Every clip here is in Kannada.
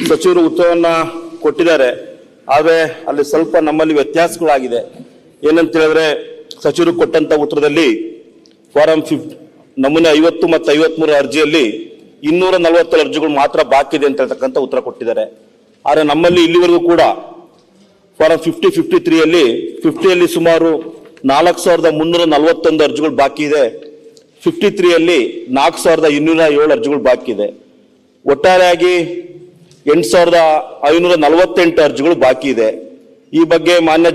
ಸಚಿವರು ಉತ್ತರವನ್ನ ಕೊಟ್ಟಿದ್ದಾರೆ. ಆದರೆ ಅಲ್ಲಿ ಸ್ವಲ್ಪ ನಮ್ಮಲ್ಲಿ ವ್ಯತ್ಯಾಸಗಳಾಗಿದೆ. ಏನಂತ ಹೇಳಿದ್ರೆ, ಸಚಿವರು ಕೊಟ್ಟಂತ ಉತ್ತರದಲ್ಲಿ ಫಾರಂ ನಮೂನೆ 50 ಮತ್ತು 53 ಅರ್ಜಿಯಲ್ಲಿ 240 ಅರ್ಜಿಗಳು ಮಾತ್ರ ಬಾಕಿ ಇದೆ ಅಂತ ಹೇಳ್ತಕ್ಕಂಥ ಉತ್ತರ ಕೊಟ್ಟಿದ್ದಾರೆ. ಆದರೆ ನಮ್ಮಲ್ಲಿ ಇಲ್ಲಿವರೆಗೂ ಕೂಡ ಫಾರಂ 53 50ಯಲ್ಲಿ ಸುಮಾರು 4341 ಅರ್ಜಿಗಳು ಬಾಕಿ ಇದೆ. 53ಯಲ್ಲಿ 4207 ಅರ್ಜಿಗಳು ಬಾಕಿ ಇದೆ. ಒಟ್ಟಾರೆಯಾಗಿ 8548 ಅರ್ಜಿಗಳು ಬಾಕಿ ಇದೆ. ಈ ಬಗ್ಗೆ ಮಾನ್ಯ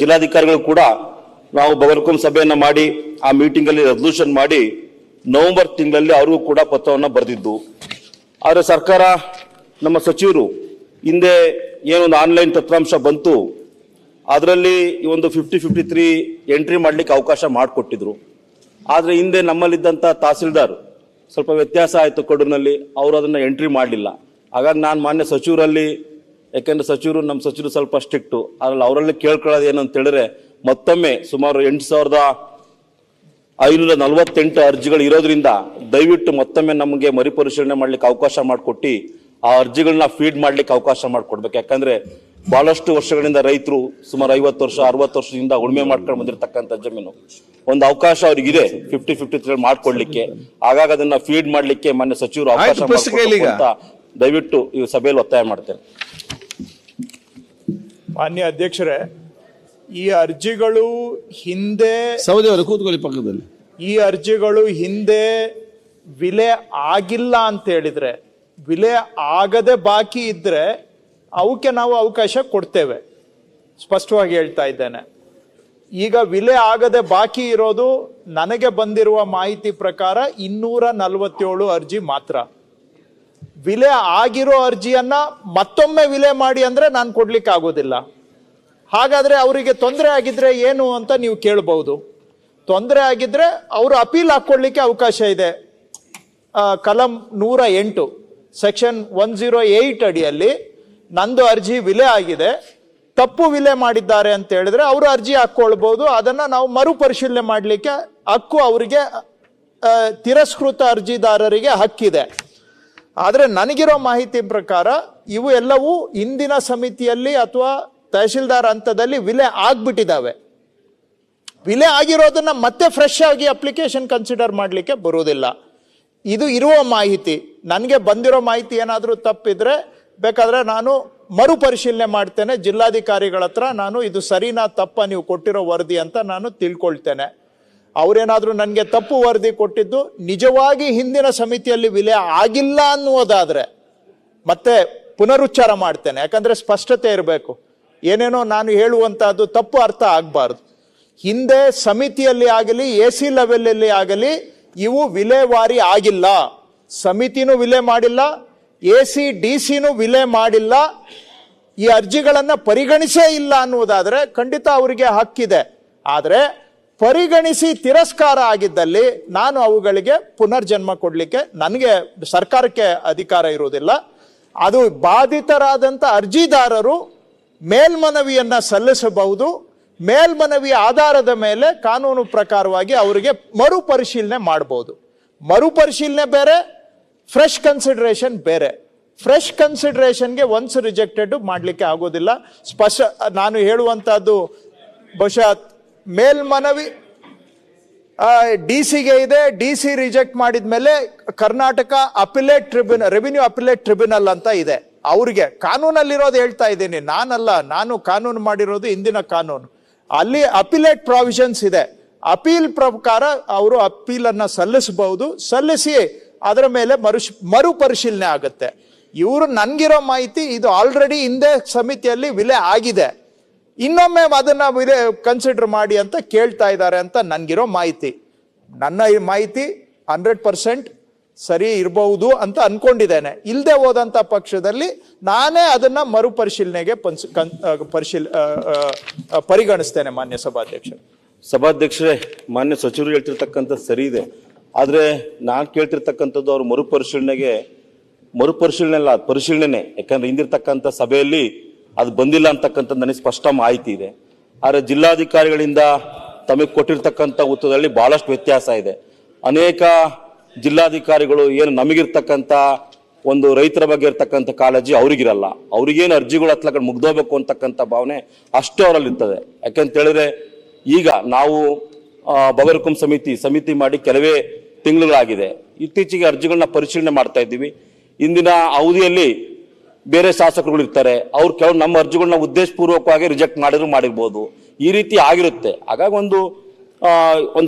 ಜಿಲ್ಲಾಧಿಕಾರಿಗಳು ಕೂಡ ನಾವು ಬಗರ್ಕುಂ ಸಭೆಯನ್ನ ಮಾಡಿ ಆ ಮೀಟಿಂಗ್ ಅಲ್ಲಿ ರೆಸಲ್ಯೂಷನ್ ಮಾಡಿ ನವೆಂಬರ್ ತಿಂಗಳಲ್ಲಿ ಅವ್ರಿಗೂ ಕೂಡ ಪತ್ರವನ್ನ ಬರೆದಿದ್ದು. ಆದರೆ ಸರ್ಕಾರ, ನಮ್ಮ ಸಚಿವರು ಹಿಂದೆ ಏನೊಂದು ಆನ್ಲೈನ್ ತಂತ್ರಾಂಶ ಬಂತು, ಅದರಲ್ಲಿ ಈ ಒಂದು 53 ಎಂಟ್ರಿ ಮಾಡ್ಲಿಕ್ಕೆ ಅವಕಾಶ ಮಾಡಿಕೊಟ್ಟಿದ್ರು. ಆದರೆ ಹಿಂದೆ ನಮ್ಮಲ್ಲಿದ್ದಂಥ ತಹಸೀಲ್ದಾರ್ ಸ್ವಲ್ಪ ವ್ಯತ್ಯಾಸ ಆಯಿತು ಕೊಡೂರಿನಲ್ಲಿ, ಅವರು ಅದನ್ನು ಎಂಟ್ರಿ ಮಾಡಲಿಲ್ಲ. ಹಾಗಾಗಿ ನಾನು ಮಾನ್ಯ ಸಚಿವರಲ್ಲಿ, ಯಾಕೆಂದ್ರೆ ನಮ್ಮ ಸಚಿವರು ಸ್ವಲ್ಪ ಸ್ಟ್ರಿಕ್ಟು, ಅದರಲ್ಲಿ ಅವರಲ್ಲಿ ಕೇಳ್ಕೊಳ್ಳೋದು ಏನು ಅಂತ ಹೇಳಿದ್ರೆ, ಮತ್ತೊಮ್ಮೆ ಸುಮಾರು 8548 ಅರ್ಜಿಗಳು ಇರೋದ್ರಿಂದ ದಯವಿಟ್ಟು ಮತ್ತೊಮ್ಮೆ ನಮಗೆ ಮರುಪರಿಶೀಲನೆ ಮಾಡ್ಲಿಕ್ಕೆ ಅವಕಾಶ ಮಾಡಿಕೊಟ್ಟು ಆ ಅರ್ಜಿಗಳನ್ನ ಫೀಡ್ ಮಾಡ್ಲಿಕ್ಕೆ ಅವಕಾಶ ಮಾಡಿಕೊಡ್ಬೇಕು. ಯಾಕಂದ್ರೆ ಬಹಳಷ್ಟು ವರ್ಷಗಳಿಂದ ರೈತರು ಸುಮಾರು 50 ವರ್ಷ 60 ವರ್ಷದಿಂದ ಉಳುಮೆ ಮಾಡ್ಕೊಂಡು ಬಂದಿರತಕ್ಕಂಥ ಜಮೀನು, ಒಂದು ಅವಕಾಶ ಅವ್ರಿಗಿದೆ 50-53 ಮಾಡ್ಕೊಡ್ಲಿಕ್ಕೆ. ಹಾಗಾಗಿ ಅದನ್ನ ಫೀಡ್ ಮಾಡ್ಲಿಕ್ಕೆ ಮಾನ್ಯ ಸಚಿವರು ಅವಕಾಶ ಅಂತ ದಯವಿಟ್ಟು ಈ ಸಭೆಯಲ್ಲಿ ಒತ್ತಾಯ ಮಾಡ್ತೇನೆ. ಮಾನ್ಯ ಅಧ್ಯಕ್ಷರೇ, ಈ ಅರ್ಜಿಗಳು ಹಿಂದೆ ಕೂತ್ಕೊಳ್ಳಿ ಪಕ್ಕದಲ್ಲಿ, ಈ ಅರ್ಜಿಗಳು ಹಿಂದೆ ವಿಲೆ ಆಗಿಲ್ಲ ಅಂತ ಹೇಳಿದ್ರೆ, ವಿಲೆ ಆಗದೆ ಬಾಕಿ ಇದ್ರೆ ಅವಕ್ಕೆ ನಾವು ಅವಕಾಶ ಕೊಡ್ತೇವೆ, ಸ್ಪಷ್ಟವಾಗಿ ಹೇಳ್ತಾ ಇದ್ದೇನೆ. ಈಗ ವಿಲೆ ಆಗದೆ ಬಾಕಿ ಇರೋದು ನನಗೆ ಬಂದಿರುವ ಮಾಹಿತಿ ಪ್ರಕಾರ 247 ಅರ್ಜಿ ಮಾತ್ರ. ವಿಲೆ ಆಗಿರೋ ಅರ್ಜಿಯನ್ನ ಮತ್ತೊಮ್ಮೆ ವಿಲೆ ಮಾಡಿ ಅಂದ್ರೆ ನಾನು ಕೊಡ್ಲಿಕ್ಕೆ ಆಗೋದಿಲ್ಲ. ಹಾಗಾದ್ರೆ ಅವರಿಗೆ ತೊಂದರೆ ಆಗಿದ್ರೆ ಏನು ಅಂತ ನೀವು ಕೇಳಬಹುದು. ತೊಂದರೆ ಆಗಿದ್ರೆ ಅವರು ಅಪೀಲ್ ಹಾಕೊಳ್ಳಿಕ್ಕೆ ಅವಕಾಶ ಇದೆ. ಕಲಂ 108 ಸೆಕ್ಷನ್ 108 ಅಡಿಯಲ್ಲಿ ನಂದು ಅರ್ಜಿ ವಿಲೆ ಆಗಿದೆ, ತಪ್ಪು ವಿಲೆ ಮಾಡಿದ್ದಾರೆ ಅಂತ ಹೇಳಿದ್ರೆ ಅವರು ಅರ್ಜಿ ಹಾಕೊಳ್ಬಹುದು. ಅದನ್ನ ನಾವು ಮರುಪರಿಶೀಲನೆ ಮಾಡಲಿಕ್ಕೆ ಹಕ್ಕು ಅವರಿಗೆ, ತಿರಸ್ಕೃತ ಅರ್ಜಿದಾರರಿಗೆ ಹಕ್ಕಿದೆ. ಆದರೆ ನನಗಿರೋ ಮಾಹಿತಿ ಪ್ರಕಾರ ಇವು ಎಲ್ಲವೂ ಇಂದಿನ ಸಮಿತಿಯಲ್ಲಿ ಅಥವಾ ತಹಶೀಲ್ದಾರ್ ಹಂತದಲ್ಲಿ ವಿಲೆ ಆಗ್ಬಿಟ್ಟಿದ್ದಾವೆ. ವಿಲೆ ಆಗಿರೋದನ್ನ ಮತ್ತೆ ಫ್ರೆಶ್ ಆಗಿ ಅಪ್ಲಿಕೇಶನ್ ಕನ್ಸಿಡರ್ ಮಾಡಲಿಕ್ಕೆ ಬರುವುದಿಲ್ಲ. ಇದು ಇರುವ ಮಾಹಿತಿ. ನನಗೆ ಬಂದಿರೋ ಮಾಹಿತಿ ಏನಾದರೂ ತಪ್ಪಿದ್ರೆ ಬೇಕಾದ್ರೆ ನಾನು ಮರುಪರಿಶೀಲನೆ ಮಾಡ್ತೇನೆ ಜಿಲ್ಲಾಧಿಕಾರಿಗಳ ಹತ್ರ. ನಾನು ಇದು ಸರಿನಾ ತಪ್ಪ ನೀವು ಕೊಟ್ಟಿರೋ ವರದಿ ಅಂತ ನಾನು ತಿಳ್ಕೊಳ್ತೇನೆ. ಅವರೇನಾದರೂ ನನಗೆ ತಪ್ಪು ವರದಿ ಕೊಟ್ಟಿದ್ದು ನಿಜವಾಗಿ ಹಿಂದಿನ ಸಮಿತಿಯಲ್ಲಿ ವಿಲೆ ಆಗಿಲ್ಲ ಅನ್ನುವುದಾದ್ರೆ ಮತ್ತೆ ಪುನರುಚ್ಚಾರ ಮಾಡ್ತೇನೆ. ಯಾಕಂದ್ರೆ ಸ್ಪಷ್ಟತೆ ಇರಬೇಕು. ಏನೇನೋ ನಾನು ಹೇಳುವಂತಹದ್ದು ತಪ್ಪು ಅರ್ಥ ಆಗಬಾರ್ದು. ಹಿಂದೆ ಸಮಿತಿಯಲ್ಲಿ ಆಗಲಿ AC ಲೆವೆಲಲ್ಲಿ ಆಗಲಿ ಇವು ವಿಲೇವಾರಿ ಆಗಿಲ್ಲ. ಸಮಿತಿನೂ ವಿಲೆ ಮಾಡಿಲ್ಲ, AC DC ವಿಲೆ ಮಾಡಿಲ್ಲ. ಈ ಅರ್ಜಿಗಳನ್ನ ಪರಿಗಣಿಸೇ ಇಲ್ಲ ಅನ್ನುವುದಾದ್ರೆ ಖಂಡಿತ ಅವರಿಗೆ ಹಕ್ಕಿದೆ. ಆದರೆ ಪರಿಗಣಿಸಿ ತಿರಸ್ಕಾರ ಆಗಿದ್ದಲ್ಲಿ ನಾನು ಅವುಗಳಿಗೆ ಪುನರ್ಜನ್ಮ ಕೊಡ್ಲಿಕ್ಕೆ ನನಗೆ, ಸರ್ಕಾರಕ್ಕೆ ಅಧಿಕಾರ ಇರುವುದಿಲ್ಲ. ಅದು ಬಾಧಿತರಾದಂಥ ಅರ್ಜಿದಾರರು ಮೇಲ್ಮನವಿಯನ್ನ ಸಲ್ಲಿಸಬಹುದು. ಮೇಲ್ಮನವಿಯ ಆಧಾರದ ಮೇಲೆ ಕಾನೂನು ಪ್ರಕಾರವಾಗಿ ಅವರಿಗೆ ಮರುಪರಿಶೀಲನೆ ಮಾಡಬಹುದು. ಮರುಪರಿಶೀಲನೆ ಬೇರೆ, ಫ್ರೆಶ್ ಕನ್ಸಿಡರೇಷನ್ ಬೇರೆ. ಫ್ರೆಶ್ ಕನ್ಸಿಡರೇಷನ್ಗೆ ಒನ್ಸ್ ರಿಜೆಕ್ಟೆಡ್ ಮಾಡಲಿಕ್ಕೆ ಆಗೋದಿಲ್ಲ. ನಾನು ಹೇಳುವಂತಹದ್ದು ಬಹುಶಃ ಮೇಲ್ಮನವಿ DC-ಗೆ ಇದೆ. DC ರಿಜೆಕ್ಟ್ ಮಾಡಿದ ಮೇಲೆ Karnataka appellate tribunal, revenue appellate tribunal ಅಂತ ಇದೆ. ಅವ್ರಿಗೆ ಕಾನೂನಲ್ಲಿರೋದು ಹೇಳ್ತಾ ಇದ್ದೀನಿ, ನಾನಲ್ಲ. ನಾನು ಕಾನೂನು ಮಾಡಿರೋದು ಇಂದಿನ ಕಾನೂನು. ಅಲ್ಲಿ ಅಪಿಲೇಟ್ ಪ್ರಾವಿಷನ್ಸ್ ಇದೆ. ಅಪೀಲ್ ಪ್ರಕಾರ ಅವರು ಅಪೀಲನ್ನ ಸಲ್ಲಿಸಬಹುದು. ಸಲ್ಲಿಸಿ ಅದರ ಮೇಲೆ ಮರುಪರಿಶೀಲನೆ ಆಗುತ್ತೆ. ಇವರು ನನ್ಗಿರೋ ಮಾಹಿತಿ ಇದು ಆಲ್ರೆಡಿ ಹಿಂದೆ ಸಮಿತಿಯಲ್ಲಿ ವಿಲೆ ಆಗಿದೆ, ಇನ್ನೊಮ್ಮೆ ಅದನ್ನ ವಿಲೆ ಕನ್ಸಿಡರ್ ಮಾಡಿ ಅಂತ ಕೇಳ್ತಾ ಇದ್ದಾರೆ ಅಂತ ನನ್ಗಿರೋ ಮಾಹಿತಿ. ನನ್ನ ಈ ಮಾಹಿತಿ 100% ಸರಿ ಇರಬಹುದು ಅಂತ ಅನ್ಕೊಂಡಿದ್ದೇನೆ. ಇಲ್ಲದೆ ಹೋದಂತ ಪಕ್ಷದಲ್ಲಿ ನಾನೇ ಅದನ್ನ ಮರುಪರಿಶೀಲನೆಗೆ ಪರಿಗಣಿಸ್ತೇನೆ. ಮಾನ್ಯ ಸಭಾಧ್ಯಕ್ಷರೇ, ಮಾನ್ಯ ಸಚಿವರು ಹೇಳ್ತಿರ್ತಕ್ಕಂಥ ಸರಿ ಇದೆ. ಆದ್ರೆ ನಾನು ಕೇಳ್ತಿರ್ತಕ್ಕಂಥದ್ದು ಅವ್ರ ಮರುಪರಿಶೀಲನೆ ಅಲ್ಲ, ಪರಿಶೀಲನೆ. ಯಾಕಂದ್ರೆ ಹಿಂದಿರ್ತಕ್ಕಂಥ ಸಭೆಯಲ್ಲಿ ಅದು ಬಂದಿಲ್ಲ ಅಂತಕ್ಕಂಥದ್ದು ನನಗೆ ಸ್ಪಷ್ಟ ಮಾಹಿತಿ ಇದೆ. ಆದರೆ ಜಿಲ್ಲಾಧಿಕಾರಿಗಳಿಂದ ತಮಗೆ ಕೊಟ್ಟಿರ್ತಕ್ಕಂಥ ಉತ್ತರದಲ್ಲಿ ಬಹಳಷ್ಟು ವ್ಯತ್ಯಾಸ ಇದೆ. ಅನೇಕ ಜಿಲ್ಲಾಧಿಕಾರಿಗಳು ಏನು ನಮಗಿರ್ತಕ್ಕಂಥ ಒಂದು ರೈತರ ಬಗ್ಗೆ ಇರ್ತಕ್ಕಂಥ ಕಾಳಜಿ ಅವ್ರಿಗಿರಲ್ಲ. ಅವ್ರಿಗೇನು ಅರ್ಜಿಗಳು ಹತ್ಲಕ ಮುಗ್ದೋಗ್ಬೇಕು ಅಂತಕ್ಕಂಥ ಭಾವನೆ ಅಷ್ಟೇ ಅವರಲ್ಲಿ ಇರ್ತದೆ. ಯಾಕಂತ ಹೇಳಿದ್ರೆ ಈಗ ನಾವು ಬಗರ್ಹುಕುಂ ಸಮಿತಿ ಮಾಡಿ ಕೆಲವೇ ತಿಂಗಳುಗಳಾಗಿದೆ. ಇತ್ತೀಚೆಗೆ ಅರ್ಜಿಗಳನ್ನ ಪರಿಶೀಲನೆ ಮಾಡ್ತಾ ಇದ್ದೀವಿ. ಇಂದಿನ ಅವಧಿಯಲ್ಲಿ ಬೇರೆ ಶಾಸಕರುಗಳು ಇರ್ತಾರೆ, ಅವ್ರು ಕೆಲವು ನಮ್ಮ ಅರ್ಜಿಗಳನ್ನ ಉದ್ದೇಶಪೂರ್ವಕವಾಗಿ ರಿಜೆಕ್ಟ್ ಮಾಡಿರ್ಬೋದು. ಈ ರೀತಿ ಆಗಿರುತ್ತೆ. ಹಾಗಾಗಿ ಒಂದು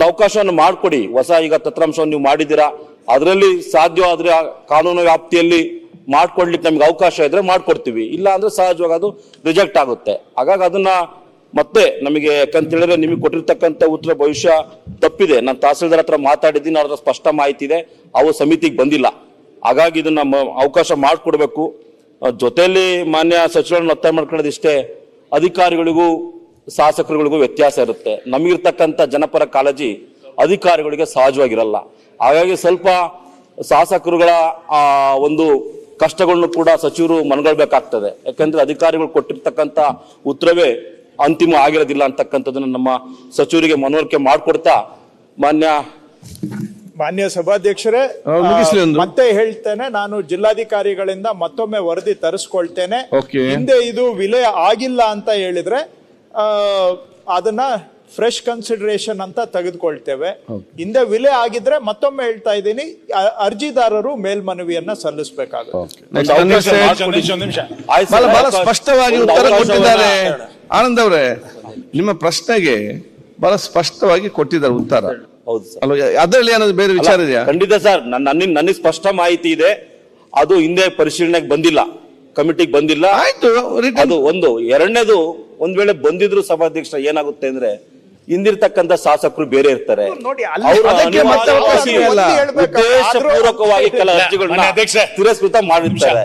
ಅವಕಾಶವನ್ನು ಮಾಡಿಕೊಡಿ. ಹೊಸ ಈಗ ತಂತ್ರಾಂಶವನ್ನು ನೀವು ಮಾಡಿದ್ದೀರಾ, ಅದರಲ್ಲಿ ಸಾಧ್ಯವಾದ್ರೆ ಕಾನೂನು ವ್ಯಾಪ್ತಿಯಲ್ಲಿ ಮಾಡ್ಕೊಡ್ಲಿಕ್ಕೆ ನಮ್ಗೆ ಅವಕಾಶ ಇದ್ರೆ ಮಾಡ್ಕೊಡ್ತೀವಿ, ಇಲ್ಲ ಅಂದ್ರೆ ಸಹಜವಾಗಿ ಅದು ರಿಜೆಕ್ಟ್ ಆಗುತ್ತೆ. ಹಾಗಾಗಿ ಅದನ್ನ ಮತ್ತೆ ನಮಗೆ ಯಾಕಂತ ಹೇಳಿದ್ರೆ ನಿಮಗೆ ಕೊಟ್ಟಿರ್ತಕ್ಕಂಥ ಉತ್ತರ ಭವಿಷ್ಯ ತಪ್ಪಿದೆ. ನಾನು ತಹಸೀಲ್ದಾರ್ ಹತ್ರ ಮಾತಾಡಿದ್ದೀನಿ, ಅದರ ಸ್ಪಷ್ಟ ಮಾಹಿತಿ ಇದೆ, ಅವು ಸಮಿತಿಗೆ ಬಂದಿಲ್ಲ. ಹಾಗಾಗಿ ಇದನ್ನ ಅವಕಾಶ ಮಾಡಿಕೊಡ್ಬೇಕು. ಜೊತೆಯಲ್ಲಿ ಮಾನ್ಯ ಸಚಿವರನ್ನು ಒತ್ತಾಯ ಮಾಡ್ಕೊಳ್ಳೋದು ಇಷ್ಟೇ, ಅಧಿಕಾರಿಗಳಿಗೂ ಶಾಸಕರುಗಳಿಗೂ ವ್ಯತ್ಯಾಸ ಇರುತ್ತೆ. ನಮಗಿರ್ತಕ್ಕಂಥ ಜನಪರ ಕಾಳಜಿ ಅಧಿಕಾರಿಗಳಿಗೆ ಸಹಜವಾಗಿರಲ್ಲ. ಹಾಗಾಗಿ ಸ್ವಲ್ಪ ಶಾಸಕರುಗಳ ಒಂದು ಕಷ್ಟಗಳನ್ನು ಕೂಡ ಸಚಿವರು ಮನಗೊಳ್ಬೇಕಾಗ್ತದೆ. ಯಾಕಂದ್ರೆ ಅಧಿಕಾರಿಗಳು ಕೊಟ್ಟಿರ್ತಕ್ಕಂಥ ಉತ್ತರವೇ ಅಂತಿಮ ಆಗಿರೋದಿಲ್ಲ ಅಂತಕ್ಕಂಥದ್ದನ್ನ ನಮ್ಮ ಸಚಿವರಿಗೆ ಮನವರಿಕೆ ಮಾಡಿಕೊಡ್ತಾ ಮಾನ್ಯ ಸಭಾಧ್ಯಕ್ಷರೇ, ಮುಗಿಸ್ಲಿ ಒಂದು. ಮತ್ತೆ ಹೇಳ್ತೇನೆ, ನಾನು ಜಿಲ್ಲಾಧಿಕಾರಿಗಳಿಂದ ಮತ್ತೊಮ್ಮೆ ವರದಿ ತರಿಸ್ಕೊಳ್ತೇನೆ. Okay. ಹಿಂದೆ ಇದು ವಿಲೆ ಆಗಿಲ್ಲ ಅಂತ ಹೇಳಿದ್ರೆ ಅದನ್ನ ಫ್ರೆಶ್ ಕನ್ಸಿಡರೇಷನ್ ಅಂತ ತೆಗೆದುಕೊಳ್ತೇವೆ. ಹಿಂದೆ ವಿಲೆ ಆಗಿದ್ರೆ ಮತ್ತೊಮ್ಮೆ ಹೇಳ್ತಾ ಇದ್ದೀನಿ, ಅರ್ಜಿದಾರರು ಮೇಲ್ಮನವಿಯನ್ನ ಸಲ್ಲಿಸಬೇಕಾಗುತ್ತೆ. ಬಹಳ ಸ್ಪಷ್ಟವಾಗಿ ಉತ್ತರ ಕೊಟ್ಟಿದ್ದಾರೆ. ಆನಂದ್ ಅವರೇ, ನಿಮ್ಮ ಪ್ರಶ್ನೆಗೆ ಬಹಳ ಸ್ಪಷ್ಟವಾಗಿ ಕೊಟ್ಟಿದ್ದಾರೆ ಉತ್ತರ. ಹೌದು ಸರ್. ಅಲ್ವಾ? ಅದರಲ್ಲಿ ಏನಾದ್ರು ಬೇರೆ ವಿಚಾರ ಇದೆಯಾ? ಖಂಡಿತ ಸರ್, ನನಗೆ ಸ್ಪಷ್ಟ ಮಾಹಿತಿ ಇದೆ. ಅದು ಹಿಂದೆ ಪರಿಶೀಲನೆಗೆ ಬಂದಿಲ್ಲ, ಕಮಿಟಿಗೆ ಬಂದಿಲ್ಲ. ಆಯ್ತು, ಅದು ಒಂದು. ಎರಡನೇದು, ಒಂದ್ ವೇಳೆ ಬಂದಿದ್ರು ಸಭಾಧ್ಯಕ್ಷ ಏನಾಗುತ್ತೆ ಅಂದ್ರೆ ಹಿಂದಿರ್ತಕ್ಕಂಥ ಶಾಸಕರು ಬೇರೆ ಇರ್ತಾರೆ. ನೋಡಿ, ಅವರು ಅದಕ್ಕೆ ಮತ್ತೆ ಅವಕಾಶ ಇಲ್ಲ. ಉದ್ದೇಶಪೂರ್ವಕವಾಗಿ ಕೆಲ ಅರ್ಜಿಗಳನ್ನ ತಿರಸ್ಕೃತ ಮಾಡಿರ್ತಾರೆ.